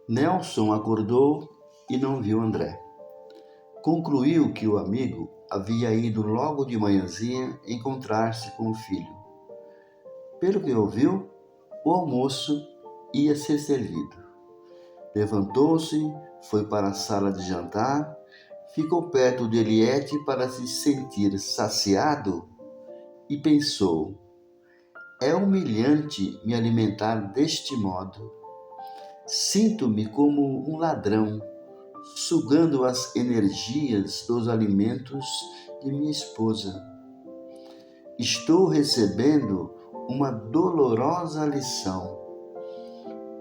Nelson acordou e não viu André. Concluiu que o amigo havia ido logo de manhãzinha encontrar-se com o filho. Pelo que ouviu, o almoço ia ser servido. Levantou-se, foi para a sala de jantar, ficou perto de Eliette para se sentir saciado e pensou: é humilhante me alimentar deste modo. Sinto-me como um ladrão, sugando as energias dos alimentos de minha esposa. Estou recebendo uma dolorosa lição.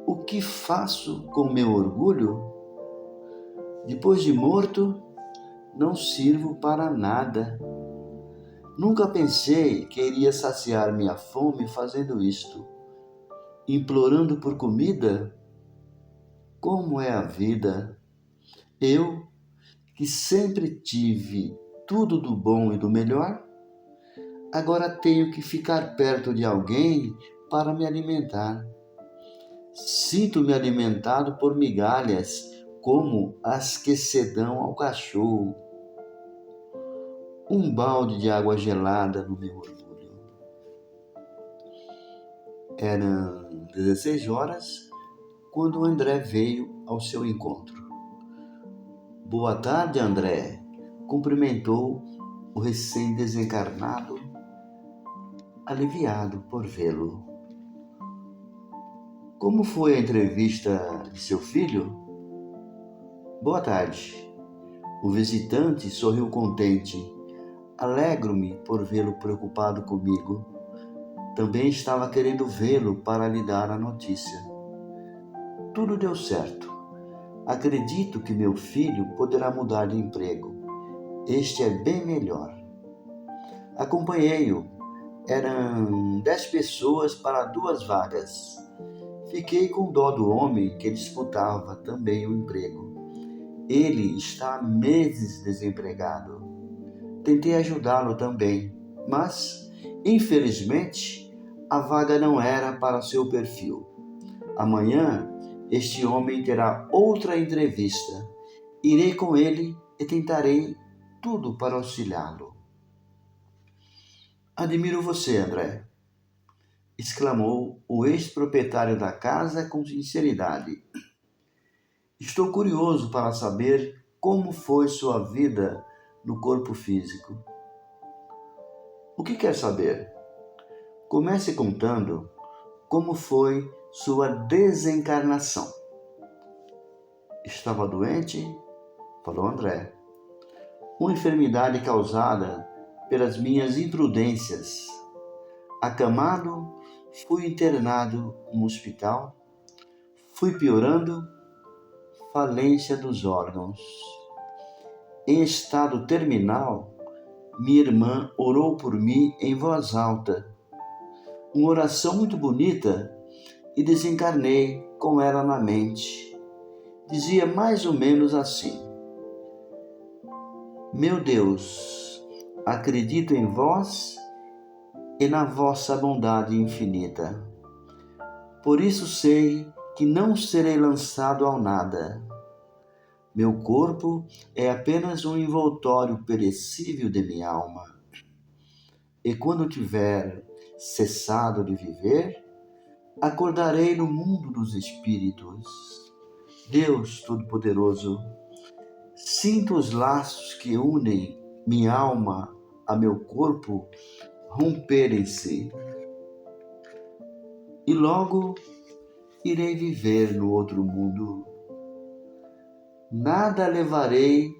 O que faço com meu orgulho? Depois de morto, não sirvo para nada. Nunca pensei que iria saciar minha fome fazendo isto. Implorando por comida? Como é a vida? Eu, que sempre tive tudo do bom e do melhor, agora tenho que ficar perto de alguém para me alimentar. Sinto-me alimentado por migalhas, como as que se dão ao cachorro. Um balde de água gelada no meu orgulho. Eram 16 horas quando André veio ao seu encontro. Boa tarde, André, cumprimentou o recém-desencarnado, aliviado por vê-lo. Como foi a entrevista de seu filho? Boa tarde. O visitante sorriu contente. Alegro-me por vê-lo preocupado comigo. Também estava querendo vê-lo para lhe dar a notícia. Tudo deu certo. Acredito que meu filho poderá mudar de emprego. Este é bem melhor. Acompanhei-o. Eram 10 pessoas para 2 vagas. Fiquei com dó do homem que disputava também o emprego. Ele está há meses desempregado. Tentei ajudá-lo também, mas, infelizmente, a vaga não era para seu perfil. Amanhã, este homem terá outra entrevista. Irei com ele e tentarei tudo para auxiliá-lo. Admiro você, André, exclamou o ex-proprietário da casa com sinceridade. Estou curioso para saber como foi sua vida no corpo físico. O que quer saber? Comece contando como foi sua desencarnação. Estava doente? Falou André. Uma enfermidade causada pelas minhas imprudências. Acamado, fui internado no hospital. Fui piorando, falência dos órgãos. Em estado terminal, minha irmã orou por mim em voz alta. Uma oração muito bonita, e desencarnei com ela na mente. Dizia mais ou menos assim: meu Deus, acredito em vós e na vossa bondade infinita. Por isso sei que não serei lançado ao nada. Meu corpo é apenas um envoltório perecível de minha alma. E quando tiver cessado de viver, acordarei no mundo dos espíritos. Deus Todo-Poderoso, sinto os laços que unem minha alma a meu corpo romperem-se. E logo irei viver no outro mundo. Nada levarei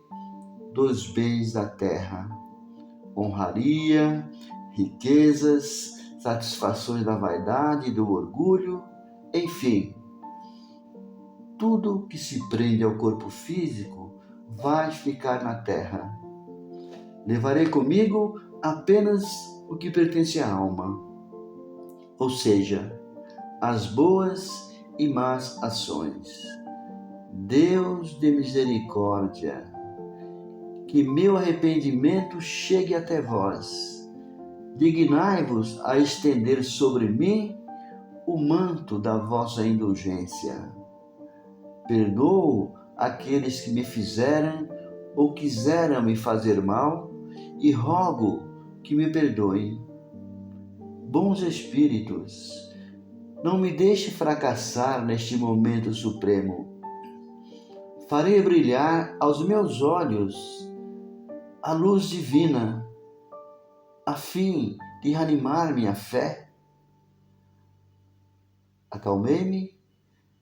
dos bens da terra. Honraria, riquezas, satisfações da vaidade e do orgulho, enfim, tudo que se prende ao corpo físico vai ficar na terra. Levarei comigo apenas o que pertence à alma, ou seja, as boas e más ações. Deus de misericórdia, que meu arrependimento chegue até vós. Dignai-vos a estender sobre mim o manto da vossa indulgência. Perdoo aqueles que me fizeram ou quiseram me fazer mal e rogo que me perdoem. Bons espíritos, não me deixe fracassar neste momento supremo. Farei brilhar aos meus olhos a luz divina, a fim de reanimar minha fé. Acalmei-me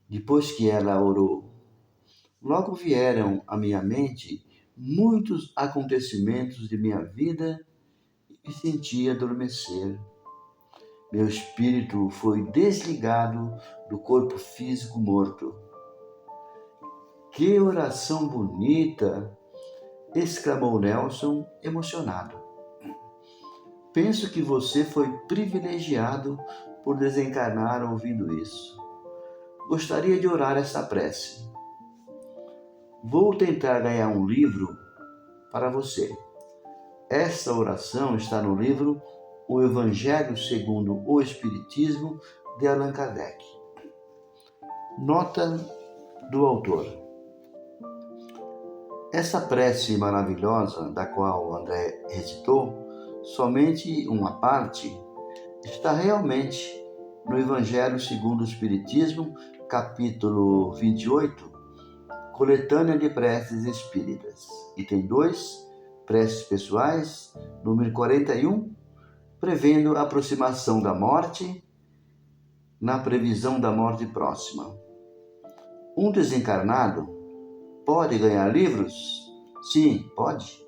depois que ela orou. Logo vieram à minha mente muitos acontecimentos de minha vida e senti adormecer. Meu espírito foi desligado do corpo físico morto. Que oração bonita! Exclamou Nelson, emocionado. Penso que você foi privilegiado por desencarnar ouvindo isso. Gostaria de orar esta prece. Vou tentar ganhar um livro para você. Esta oração está no livro O Evangelho segundo o Espiritismo, de Allan Kardec. Nota do autor. Essa prece maravilhosa, da qual André recitou, somente uma parte, está realmente no Evangelho segundo o Espiritismo, capítulo 28, Coletânea de Preces Espíritas. Item 2, Preces Pessoais, número 41, prevendo a aproximação da morte, na previsão da morte próxima. Um desencarnado pode ganhar livros? Sim, pode.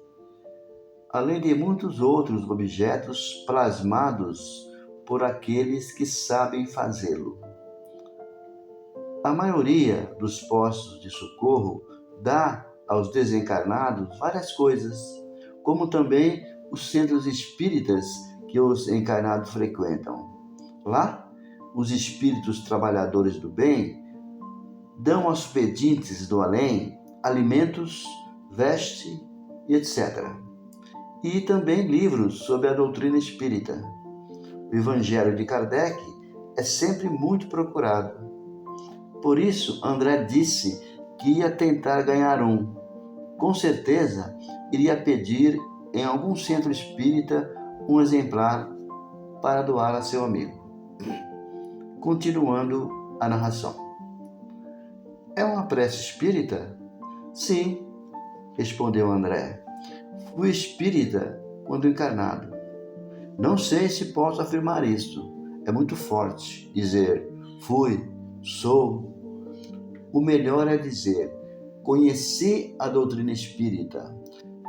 Além de muitos outros objetos plasmados por aqueles que sabem fazê-lo. A maioria dos postos de socorro dá aos desencarnados várias coisas, como também os centros espíritas que os encarnados frequentam. Lá, os espíritos trabalhadores do bem dão aos pedintes do além alimentos, veste e etc. E também livros sobre a doutrina espírita. O Evangelho de Kardec é sempre muito procurado. Por isso, André disse que ia tentar ganhar um. Com certeza, iria pedir em algum centro espírita um exemplar para doar a seu amigo. Continuando a narração. É uma prece espírita? Sim, respondeu André. Fui espírita quando encarnado. Não sei se posso afirmar isto. É muito forte dizer fui, sou. O melhor é dizer conheci a doutrina espírita,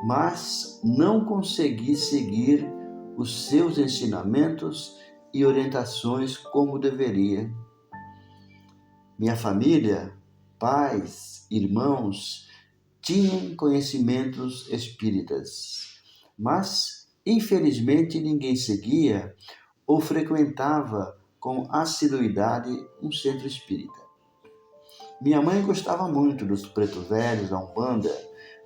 mas não consegui seguir os seus ensinamentos e orientações como deveria. Minha família, pais, irmãos, tinham conhecimentos espíritas, mas, infelizmente, ninguém seguia ou frequentava com assiduidade um centro espírita. Minha mãe gostava muito dos pretos velhos da Umbanda,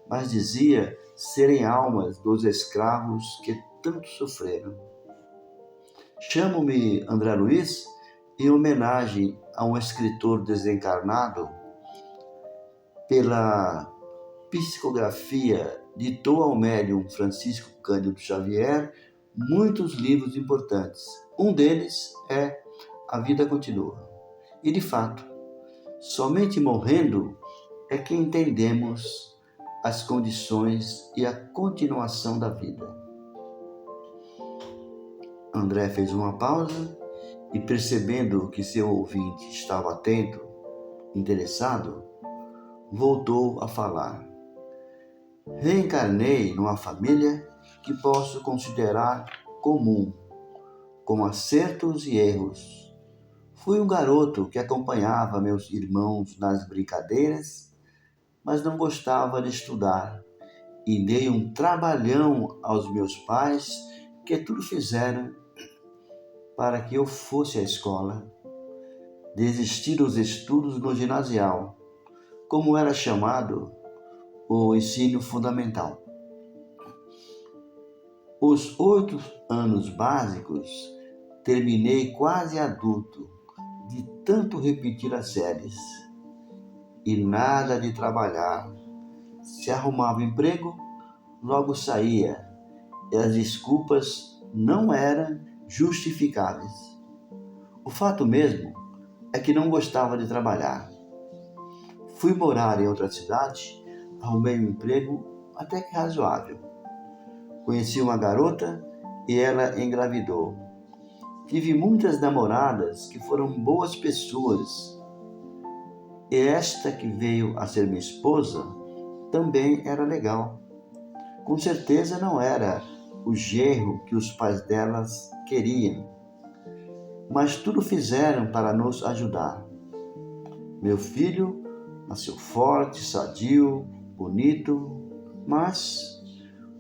mas dizia serem almas dos escravos que tanto sofreram. Chamo-me André Luiz em homenagem a um escritor desencarnado. Pela psicografia, ditou ao médium Francisco Cândido Xavier muitos livros importantes. Um deles é A Vida Continua. E, de fato, somente morrendo é que entendemos as condições e a continuação da vida. André fez uma pausa e, percebendo que seu ouvinte estava atento, interessado, voltou a falar. Reencarnei numa família que posso considerar comum, com acertos e erros. Fui um garoto que acompanhava meus irmãos nas brincadeiras, mas não gostava de estudar e dei um trabalhão aos meus pais que tudo fizeram para que eu fosse à escola. Desisti dos estudos no ginasial, como era chamado o ensino fundamental. Os 8 anos básicos terminei quase adulto, de tanto repetir as séries. e nada de trabalhar. Se arrumava emprego, logo saía, e as desculpas não eram justificáveis. O fato mesmo é que não gostava de trabalhar. Fui morar em outra cidade, arrumei um emprego até que razoável. Conheci uma garota e ela engravidou. Tive muitas namoradas que foram boas pessoas. E esta que veio a ser minha esposa também era legal. Com certeza não era o genro que os pais delas queriam, mas tudo fizeram para nos ajudar. Meu filho nasceu forte, sadio, bonito, mas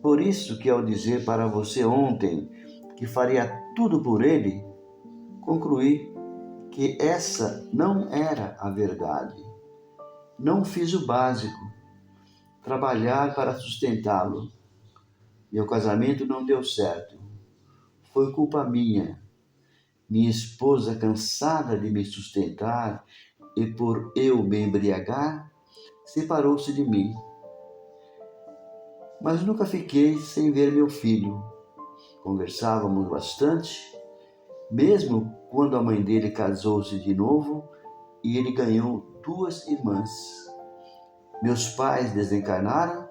por isso que ao dizer para você ontem que faria tudo por ele, concluí que essa não era a verdade. Não fiz o básico, trabalhar para sustentá-lo. Meu casamento não deu certo. Foi culpa minha. Minha esposa, cansada de me sustentar e por eu me embriagar, separou-se de mim. Mas nunca fiquei sem ver meu filho. Conversávamos bastante, mesmo quando a mãe dele casou-se de novo e ele ganhou 2 irmãs. Meus pais desencarnaram,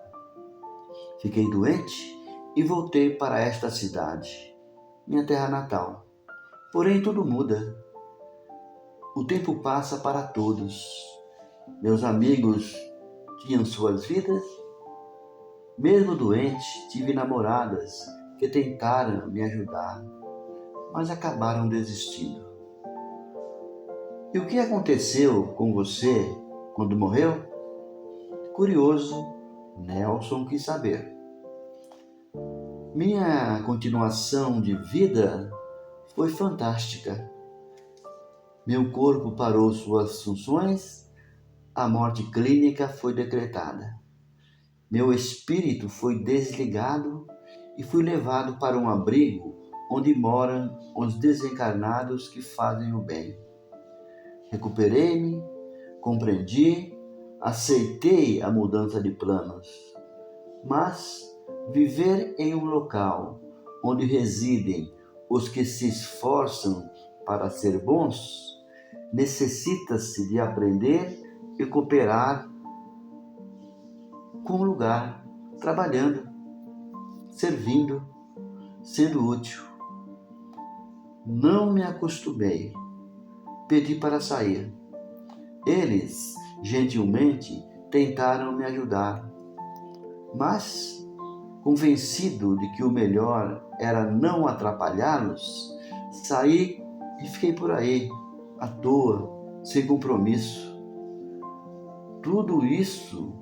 fiquei doente e voltei para esta cidade, minha terra natal. Porém, tudo muda. O tempo passa para todos. Meus amigos tinham suas vidas. Mesmo doente, tive namoradas que tentaram me ajudar, mas acabaram desistindo. E o que aconteceu com você quando morreu? Curioso, Nelson quis saber. Minha continuação de vida foi fantástica. Meu corpo parou suas funções, a morte clínica foi decretada. Meu espírito foi desligado e fui levado para um abrigo onde moram os desencarnados que fazem o bem. Recuperei-me, compreendi, aceitei a mudança de planos. Mas viver em um local onde residem os que se esforçam para ser bons, necessita-se de aprender e cooperar com o lugar, trabalhando, servindo, sendo útil. Não me acostumei. Pedi para sair. Eles, gentilmente, tentaram me ajudar, mas, convencido de que o melhor era não atrapalhá-los, saí e fiquei por aí, à toa, sem compromisso. Tudo isso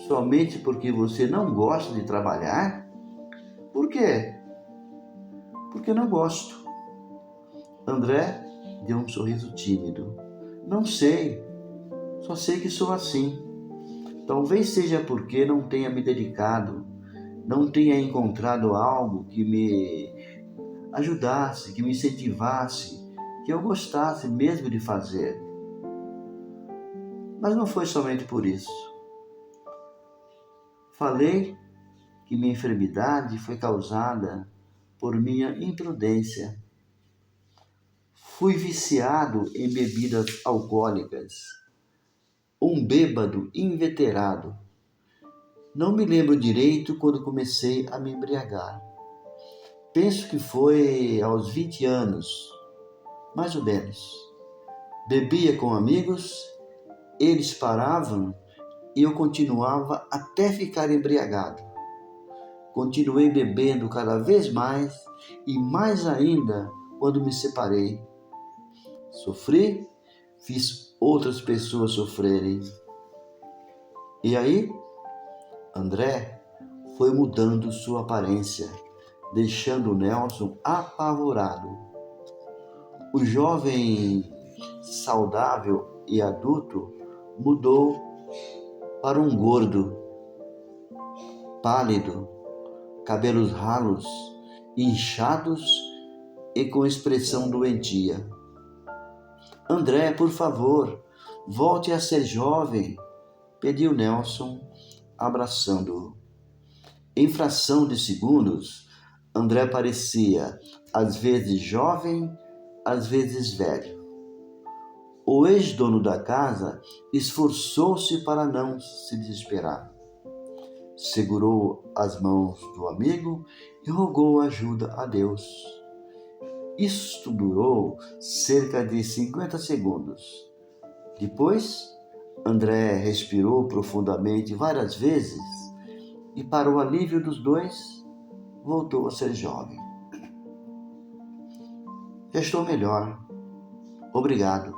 somente porque você não gosta de trabalhar? Por quê? Porque não gosto. André deu um sorriso tímido. Não sei, só sei que sou assim. Talvez seja porque não tenha me dedicado, não tenha encontrado algo que me ajudasse, que me incentivasse, que eu gostasse mesmo de fazer. Mas não foi somente por isso. Falei que minha enfermidade foi causada por minha imprudência. Fui viciado em bebidas alcoólicas, um bêbado inveterado. Não me lembro direito quando comecei a me embriagar. Penso que foi aos 20 anos, mais ou menos. Bebia com amigos, eles paravam e eu continuava até ficar embriagado. Continuei bebendo cada vez mais e mais ainda quando me separei. Sofri, fiz outras pessoas sofrerem. E aí, André foi mudando sua aparência, deixando Nelson apavorado. O jovem saudável e adulto mudou para um gordo, pálido, cabelos ralos, inchados e com expressão doentia. André, por favor, Volte a ser jovem, pediu Nelson, abraçando-o. Em fração de segundos, André parecia, às vezes jovem, às vezes velho. O ex-dono da casa esforçou-se para não se desesperar. Segurou as mãos do amigo e rogou ajuda a Deus. Isto durou cerca de 50 segundos. Depois, André respirou profundamente várias vezes e, para o alívio dos dois, voltou a ser jovem. Já estou melhor. Obrigado,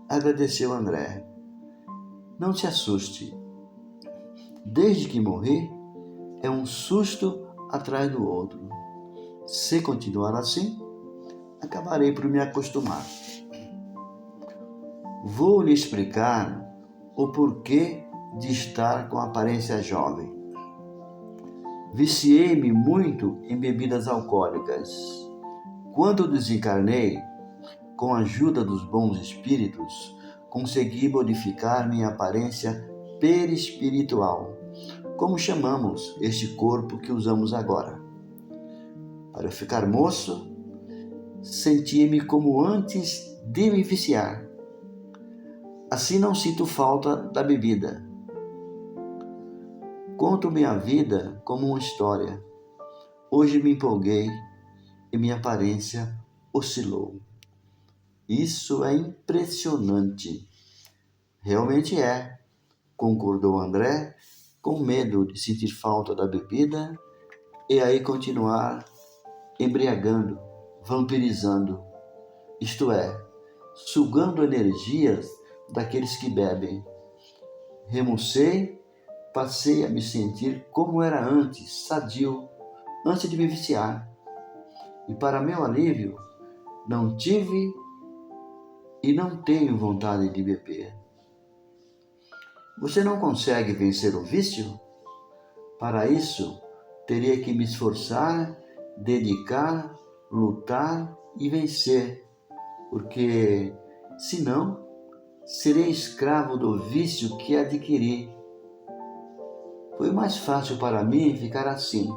agradeceu André. Não se assuste. Desde que morri, é um susto atrás do outro. Se continuar assim, acabarei por me acostumar. Vou lhe explicar o porquê de estar com aparência jovem. Viciei-me muito em bebidas alcoólicas. Quando desencarnei, com a ajuda dos bons espíritos, consegui modificar minha aparência perispiritual, como chamamos este corpo que usamos agora. Para ficar moço, sentia-me como antes de me viciar. Assim não sinto falta da bebida. Conto minha vida como uma história. Hoje me empolguei e minha aparência oscilou. Isso é impressionante. Realmente é, concordou André, com medo de sentir falta da bebida e aí continuar embriagando, vampirizando, isto é, sugando energias daqueles que bebem. Remucei, passei a me sentir como era antes, sadio, antes de me viciar. E para meu alívio, não tive e não tenho vontade de beber. Você não consegue vencer o vício? Para isso, teria que me esforçar, dedicar, lutar e vencer, porque, senão, serei escravo do vício que adquiri. Foi mais fácil para mim ficar assim.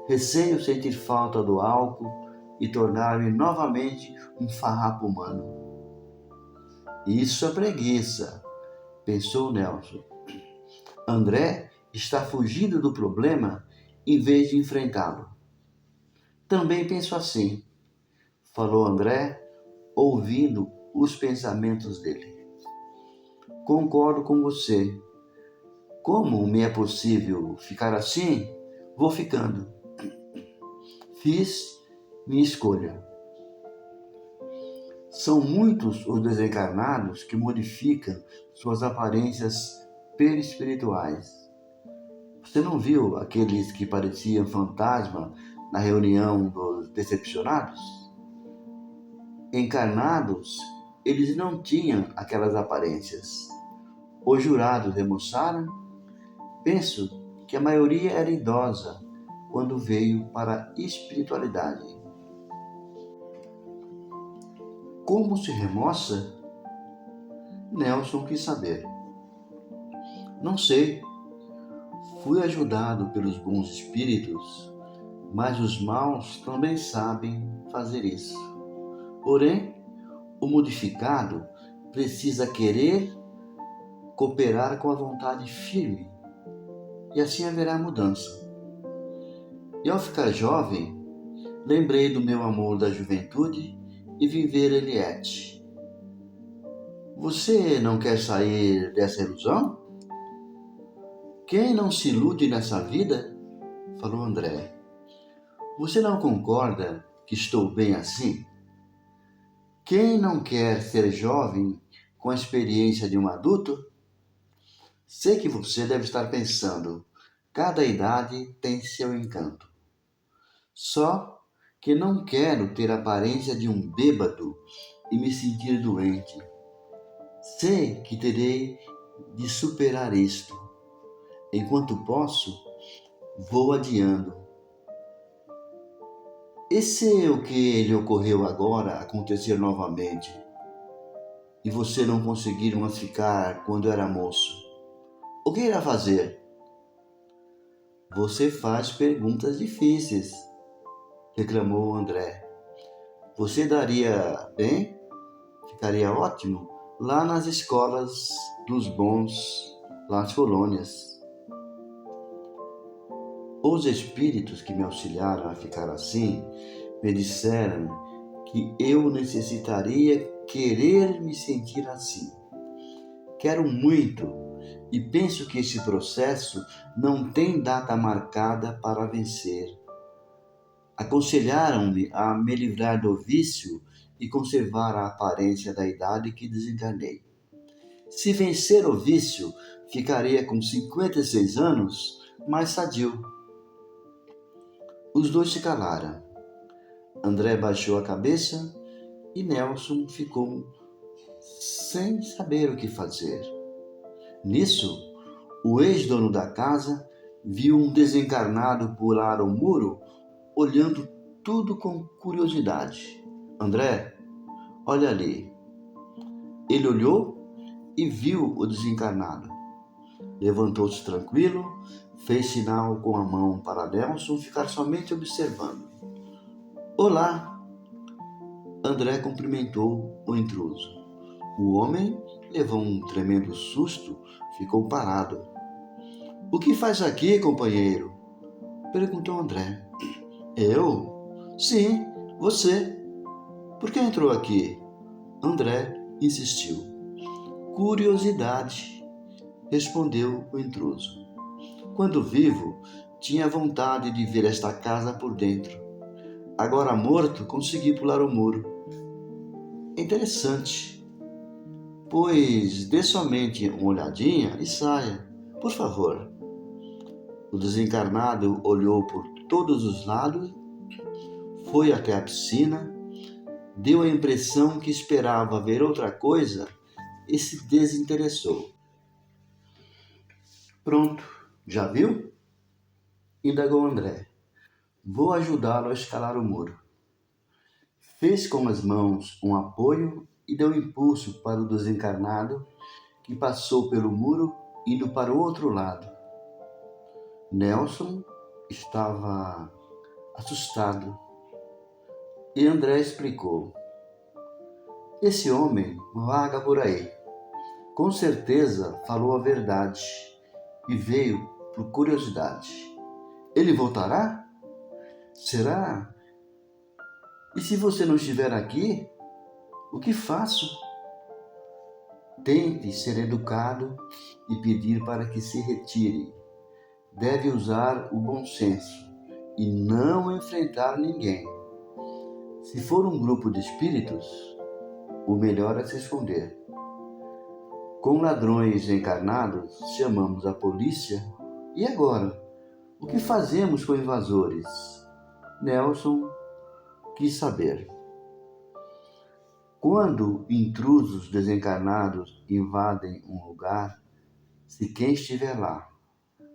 Receio sentir falta do álcool e tornar-me novamente um farrapo humano. Isso é preguiça, pensou Nelson. André está fugindo do problema em vez de enfrentá-lo. Também penso assim, falou André, ouvindo os pensamentos dele. Concordo com você. Como me é possível ficar assim, vou ficando. Fiz minha escolha. São muitos os desencarnados que modificam suas aparências perispirituais. Você não viu aqueles que pareciam fantasma na reunião dos decepcionados? Encarnados, eles não tinham aquelas aparências. Os jurados remoçaram. Penso que a maioria era idosa quando veio para a espiritualidade. Como se remoça? Nelson quis saber. Não sei. Fui ajudado pelos bons espíritos, mas os maus também sabem fazer isso. Porém, o modificado precisa querer cooperar com a vontade firme, e assim haverá mudança. E ao ficar jovem, lembrei do meu amor da juventude e vim ver Eliette. Você não quer sair dessa ilusão? Quem não se ilude nessa vida? Falou André. Você não concorda que estou bem assim? Quem não quer ser jovem com a experiência de um adulto? Sei que você deve estar pensando, cada idade tem seu encanto. Só que não quero ter a aparência de um bêbado e me sentir doente. Sei que terei de superar isto. Enquanto posso, vou adiando. E se o que lhe ocorreu agora acontecer novamente? e você não conseguir mais ficar quando era moço? O que irá fazer? Você faz perguntas difíceis, reclamou André. Você daria bem? Ficaria ótimo lá nas escolas dos bons, nas colônias. Os espíritos que me auxiliaram a ficar assim me disseram que eu necessitaria querer me sentir assim. Quero muito e penso que esse processo não tem data marcada para vencer. Aconselharam-me a me livrar do vício e conservar a aparência da idade que desencarnei. Se vencer o vício, ficaria com 56 anos, mais sadio. Os dois se calaram. André baixou a cabeça e Nelson ficou sem saber o que fazer. Nisso, o ex-dono da casa viu um desencarnado pular o muro, olhando tudo com curiosidade. André, olha ali. Ele olhou e viu o desencarnado. Levantou-se tranquilo, fez sinal com a mão para Nelson ficar somente observando. Olá! André cumprimentou o intruso. O homem levou um tremendo susto, ficou parado. O que faz aqui, companheiro? Perguntou André. Eu? Sim, você. Por que entrou aqui? André insistiu. Curiosidade, respondeu o intruso. Quando vivo, tinha vontade de ver esta casa por dentro. Agora morto, consegui pular o muro. Interessante. Pois dê somente uma olhadinha e saia, por favor. O desencarnado olhou por todos os lados, foi até a piscina, deu a impressão que esperava ver outra coisa e se desinteressou. Pronto, já viu? Indagou André. Vou ajudá-lo a escalar o muro. Fez com as mãos um apoio e deu impulso para o desencarnado, que passou pelo muro, indo para o outro lado. Nelson estava assustado e André explicou. Esse homem vaga por aí. Com certeza falou a verdade e veio por curiosidade. Ele voltará? Será? E se você não estiver aqui, o que faço? Tente ser educado e pedir para que se retire. Deve usar o bom senso e não enfrentar ninguém. Se for um grupo de espíritos, o melhor é se esconder. Com ladrões encarnados, chamamos a polícia. E agora? O que fazemos com invasores? Nelson quis saber. Quando intrusos desencarnados invadem um lugar, se quem estiver lá,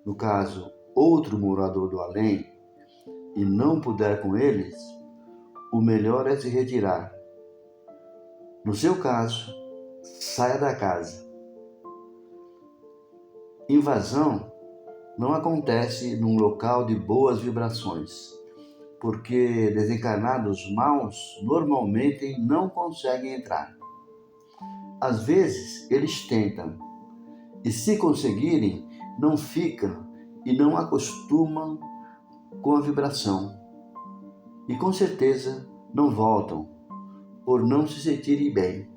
no caso, outro morador do além, e não puder com eles, o melhor é se retirar. No seu caso, saia da casa. Invasão não acontece num local de boas vibrações, porque desencarnados maus normalmente não conseguem entrar. Às vezes eles tentam, e se conseguirem, não ficam e não acostumam com a vibração. E com certeza não voltam, por não se sentirem bem.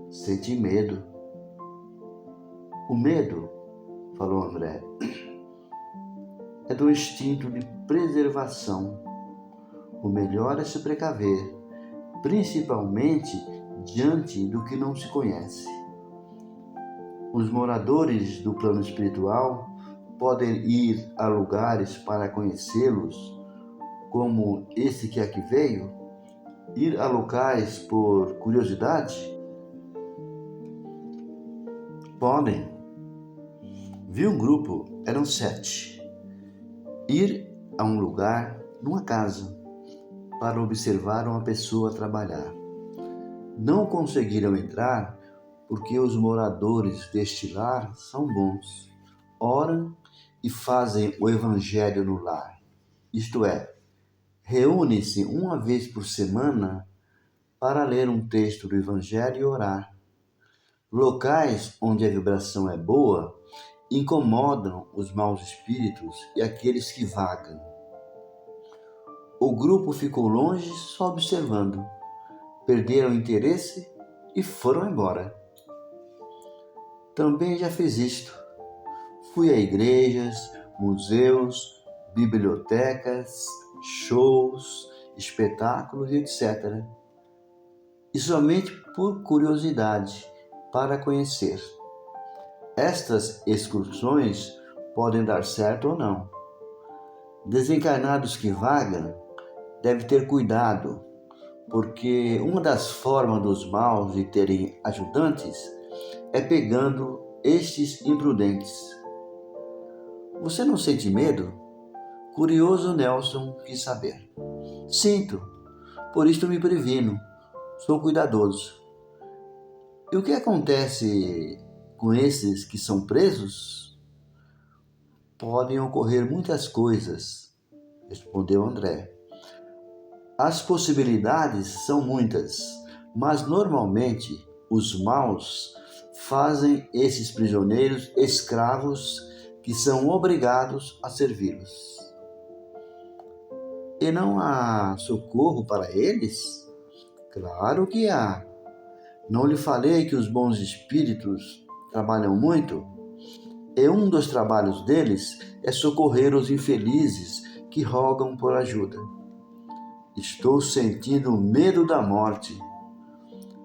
Sente medo. O medo, falou André, é do instinto de preservação. O melhor é se precaver, principalmente diante do que não se conhece. Os moradores do plano espiritual podem ir a lugares para conhecê-los, como esse que aqui veio, ir a locais por curiosidade? Podem. Vi um grupo, eram 7. Ir a um lugar, numa casa, para observar uma pessoa trabalhar. Não conseguiram entrar porque os moradores deste lar são bons, oram e fazem o evangelho no lar. Isto é, reúnem-se uma vez por semana para ler um texto do evangelho e orar. Locais onde a vibração é boa incomodam os maus espíritos e aqueles que vagam. O grupo ficou longe só observando, perderam o interesse e foram embora. Também já fiz isto. Fui a igrejas, museus, bibliotecas, shows, espetáculos e etc. E somente por curiosidade, para conhecer. Estas excursões podem dar certo ou não. Desencarnados que vagam devem ter cuidado, porque uma das formas dos maus de terem ajudantes é pegando estes imprudentes. Você não sente medo? Curioso Nelson quis saber. Sinto, por isto me previno, sou cuidadoso. E o que acontece com esses que são presos? Podem ocorrer muitas coisas, respondeu André. As possibilidades são muitas, mas normalmente os maus fazem esses prisioneiros escravos que são obrigados a servi-los. E não há socorro para eles? Claro que há. Não lhe falei que os bons espíritos trabalham muito? E um dos trabalhos deles é socorrer os infelizes que rogam por ajuda. Estou sentindo medo da morte.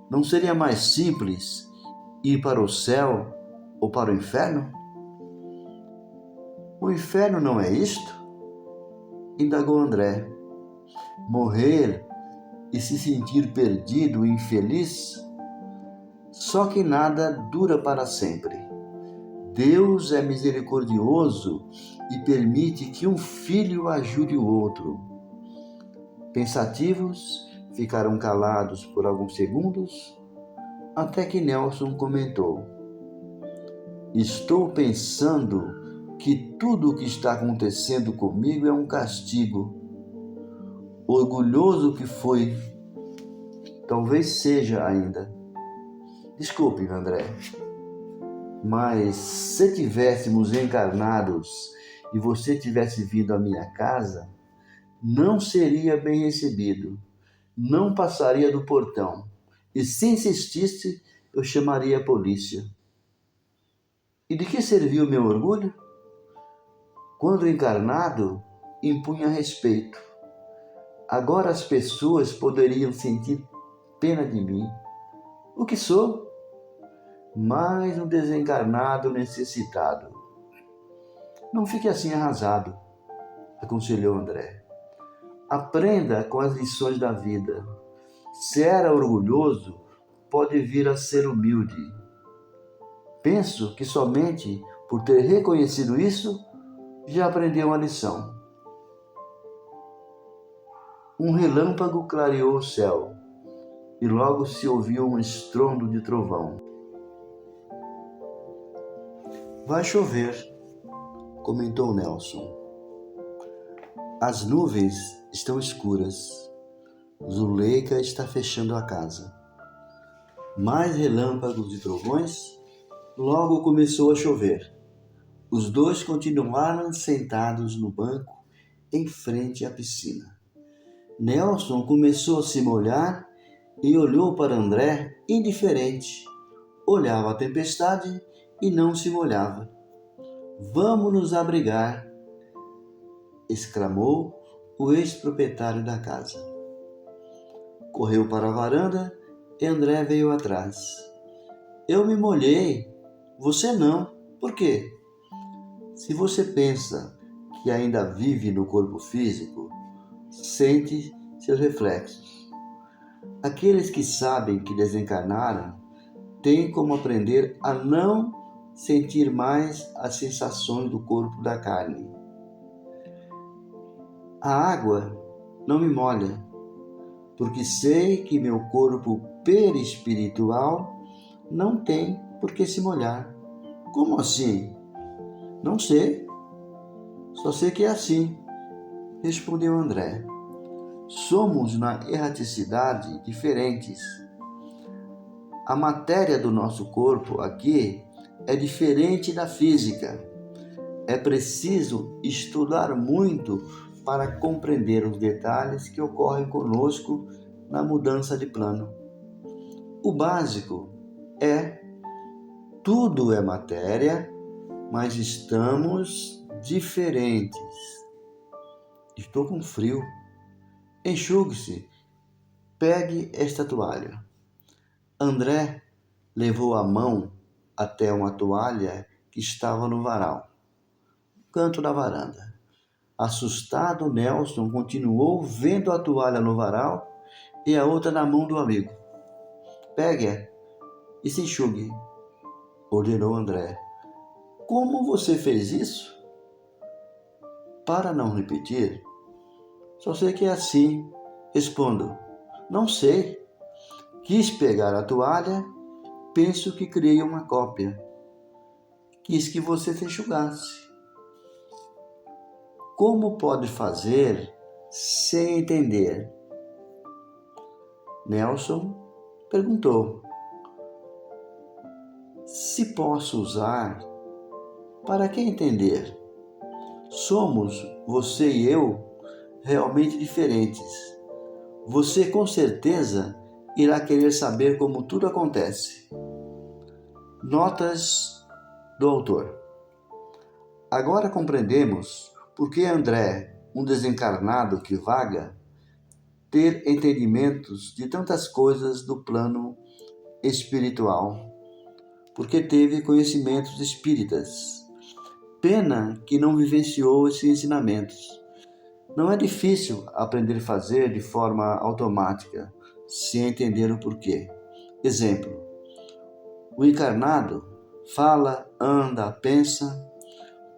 Não seria mais simples ir para o céu ou para o inferno? O inferno não é isto? Indagou André. Morrer e se sentir perdido e infeliz? Só que nada dura para sempre. Deus é misericordioso e permite que um filho ajude o outro. Pensativos, ficaram calados por alguns segundos, até que Nelson comentou: Estou pensando que tudo o que está acontecendo comigo é um castigo. Orgulhoso que foi, talvez seja ainda. Desculpe, André, mas se tivéssemos encarnados e você tivesse vindo à minha casa, não seria bem recebido, não passaria do portão, e se insistisse, eu chamaria a polícia. E de que serviu o meu orgulho? Quando encarnado, impunha respeito. Agora as pessoas poderiam sentir pena de mim. O que sou? Mais um desencarnado necessitado. Não fique assim arrasado, aconselhou André. Aprenda com as lições da vida. Se era orgulhoso, pode vir a ser humilde. Penso que somente por ter reconhecido isso, já aprendeu uma lição. Um relâmpago clareou o céu e logo se ouviu um estrondo de trovão. Vai chover, comentou Nelson. As nuvens estão escuras. Zuleika está fechando a casa. Mais relâmpagos e trovões, logo começou a chover. Os dois continuaram sentados no banco em frente à piscina. Nelson começou a se molhar e olhou para André indiferente. Olhava a tempestade e não se molhava. Vamos nos abrigar, exclamou o ex-proprietário da casa. Correu para a varanda e André veio atrás. Eu me molhei, você não. Por quê? Se você pensa que ainda vive no corpo físico, sente seus reflexos. Aqueles que sabem que desencarnaram têm como aprender a não sentir mais as sensações do corpo da carne. A água não me molha, porque sei que meu corpo perispiritual não tem por que se molhar. Como assim? Não sei. Só sei que é assim, respondeu André. Somos na erraticidade diferentes. A matéria do nosso corpo aqui é diferente da física. É preciso estudar muito para compreender os detalhes que ocorrem conosco na mudança de plano. O básico é: tudo é matéria, mas estamos diferentes. Estou com frio. Enxugue-se. Pegue esta toalha. André levou a mão até uma toalha que estava no varal, canto da varanda. Assustado, Nelson continuou vendo a toalha no varal e a outra na mão do amigo. Pegue-a e se enxugue, ordenou André. Como você fez isso? Para não repetir, só sei que é assim, respondo. Não sei. Quis pegar a toalha, penso que criei uma cópia. Quis que você se enxugasse. Como pode fazer sem entender? Nelson perguntou. Se posso usar, para que entender? Somos, você e eu, realmente diferentes. Você com certeza irá querer saber como tudo acontece. Notas do autor. Agora compreendemos por que André, um desencarnado que vaga, ter entendimentos de tantas coisas do plano espiritual, porque teve conhecimentos espíritas. Pena que não vivenciou esses ensinamentos. Não é difícil aprender a fazer de forma automática, sem entender o porquê. Exemplo: o encarnado fala, anda, pensa.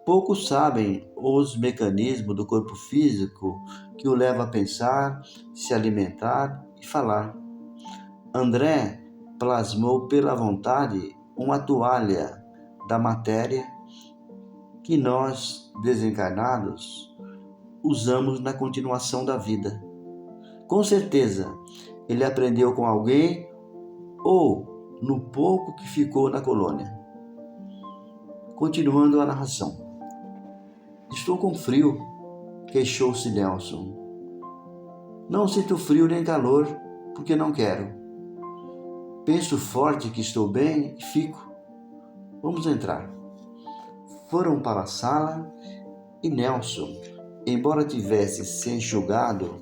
Poucos sabem os mecanismos do corpo físico que o leva a pensar, se alimentar e falar. André plasmou pela vontade uma toalha da matéria que nós, desencarnados, usamos na continuação da vida. Com certeza, ele aprendeu com alguém ou no pouco que ficou na colônia. Continuando a narração. Estou com frio, queixou-se Nelson. Não sinto frio nem calor, porque não quero. Penso forte que estou bem e fico. Vamos entrar. Foram para a sala e Nelson, embora tivesse se enxugado,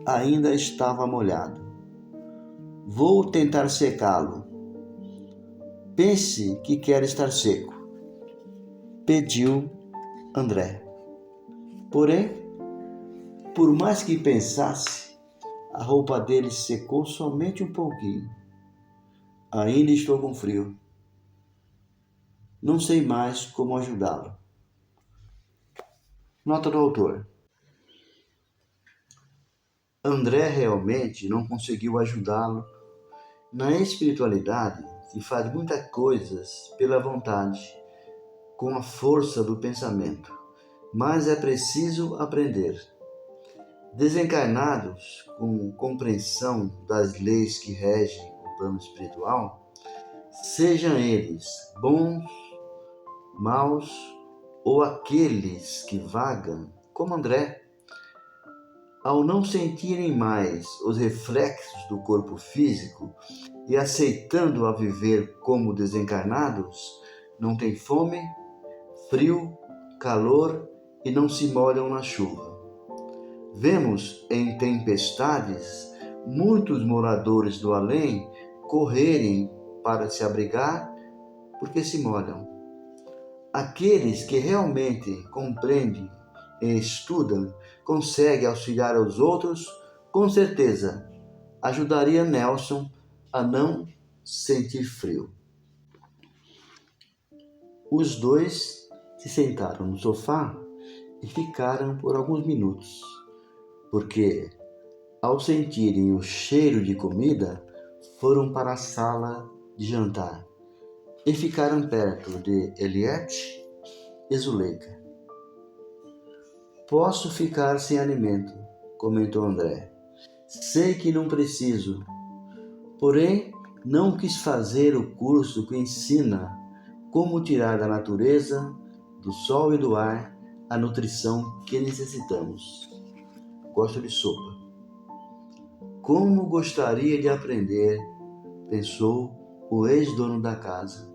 ainda estava molhado. Vou tentar secá-lo. Pense que quer estar seco, pediu André. Porém, por mais que pensasse, a roupa dele secou somente um pouquinho. Ainda estou com frio. Não sei mais como ajudá-lo. Nota do autor. André realmente não conseguiu ajudá-lo. Na espiritualidade se faz muitas coisas pela vontade, com a força do pensamento, mas é preciso aprender. Desencarnados com compreensão das leis que regem o plano espiritual, sejam eles bons, maus ou aqueles que vagam, como André, ao não sentirem mais os reflexos do corpo físico e aceitando a viver como desencarnados, não têm fome, frio, calor e não se molham na chuva. Vemos em tempestades muitos moradores do além correrem para se abrigar porque se molham. Aqueles que realmente compreendem e estudam, conseguem auxiliar aos outros, com certeza ajudaria Nelson a não sentir frio. Os dois se sentaram no sofá e ficaram por alguns minutos, porque, ao sentirem o cheiro de comida, foram para a sala de jantar e ficaram perto de Eliette e Zuleika. Posso ficar sem alimento, comentou André. Sei que não preciso, porém não quis fazer o curso que ensina como tirar da natureza, do sol e do ar a nutrição que necessitamos. Gosto de sopa. Como gostaria de aprender, pensou o ex-dono da casa.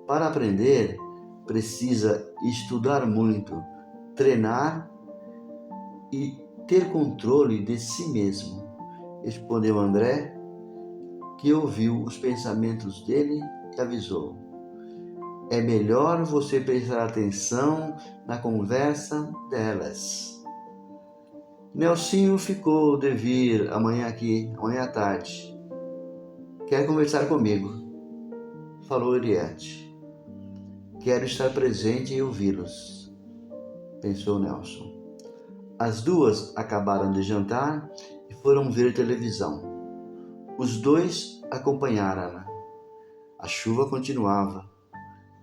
Para aprender, precisa estudar muito, treinar e ter controle de si mesmo, respondeu André, que ouviu os pensamentos dele e avisou. É melhor você prestar atenção na conversa delas. Nelsinho ficou de vir amanhã à tarde. Quer conversar comigo, falou Eliette. Quero estar presente e ouvi-los, pensou Nelson. As duas acabaram de jantar e foram ver televisão. Os dois acompanharam-na. A chuva continuava,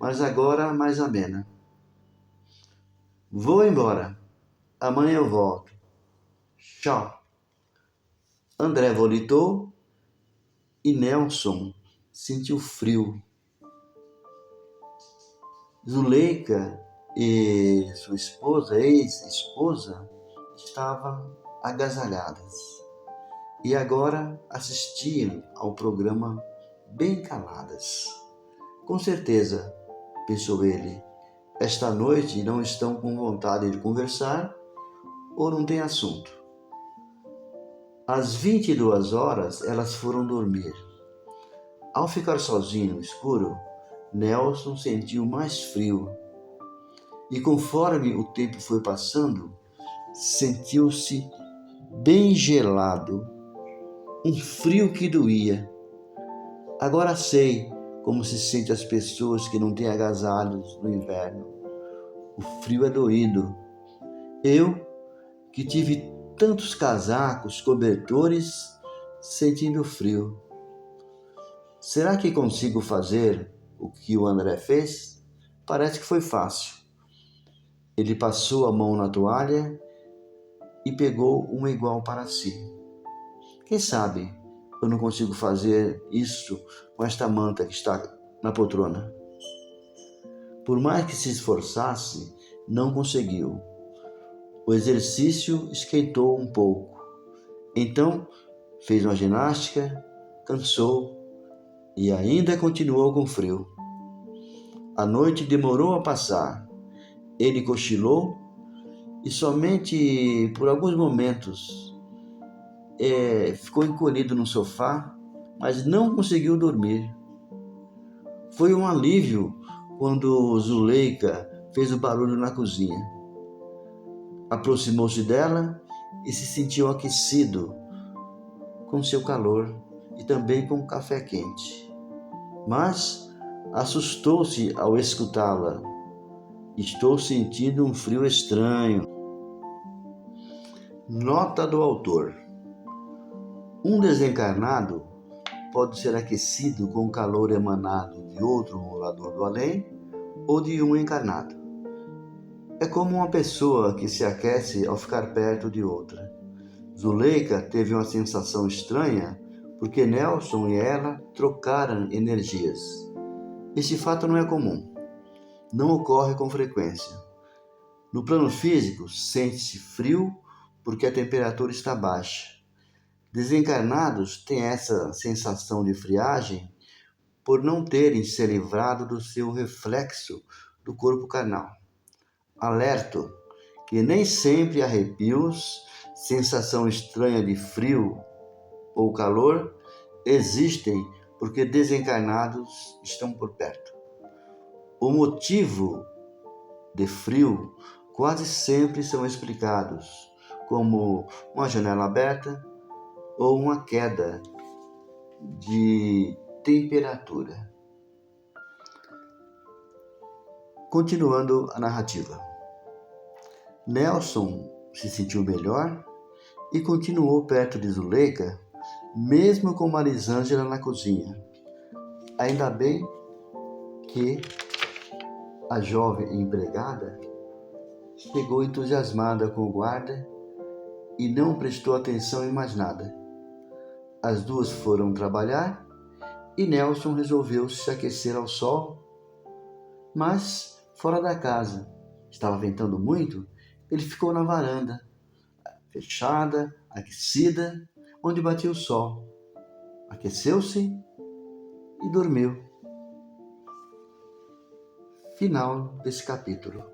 mas agora mais amena. Vou embora. Amanhã eu volto. Tchau. André volitou e Nelson sentiu frio. Zuleika e sua esposa, ex-esposa, estavam agasalhadas e agora assistiam ao programa bem caladas. Com certeza, pensou ele, esta noite não estão com vontade de conversar ou não tem assunto. Às 22 horas, elas foram dormir. Ao ficar sozinho no escuro, Nelson sentiu mais frio. E conforme o tempo foi passando, sentiu-se bem gelado, um frio que doía. Agora sei como se sente as pessoas que não têm agasalhos no inverno. O frio é doído. Eu, que tive tantos casacos, cobertores, sentindo frio. Será que consigo fazer o que o André fez? Parece que foi fácil. Ele passou a mão na toalha e pegou uma igual para si. Quem sabe eu não consigo fazer isso com esta manta que está na poltrona. Por mais que se esforçasse, não conseguiu. O exercício esquentou um pouco. Então, fez uma ginástica, cansou e ainda continuou com frio. A noite demorou a passar. Ele cochilou e somente por alguns momentos ficou encolhido no sofá, mas não conseguiu dormir. Foi um alívio quando Zuleika fez o barulho na cozinha. Aproximou-se dela e se sentiu aquecido com seu calor e também com o café quente. Mas assustou-se ao escutá-la. Estou sentindo um frio estranho. Nota do autor. Um desencarnado pode ser aquecido com o calor emanado de outro morador do além ou de um encarnado. É como uma pessoa que se aquece ao ficar perto de outra. Zuleika teve uma sensação estranha porque Nelson e ela trocaram energias. Esse fato não é comum. Não ocorre com frequência. No plano físico, sente-se frio porque a temperatura está baixa. Desencarnados têm essa sensação de friagem por não terem se livrado do seu reflexo do corpo carnal. Alerto que nem sempre arrepios, sensação estranha de frio ou calor existem porque desencarnados estão por perto. O motivo de frio quase sempre são explicados como uma janela aberta ou uma queda de temperatura. Continuando a narrativa. Nelson se sentiu melhor e continuou perto de Zuleika, mesmo com Marisângela na cozinha. Ainda bem que a jovem empregada chegou entusiasmada com o guarda e não prestou atenção em mais nada. As duas foram trabalhar e Nelson resolveu se aquecer ao sol, mas fora da casa. Estava ventando muito, ele ficou na varanda, fechada, aquecida, onde batia o sol. Aqueceu-se e dormiu. Final desse capítulo.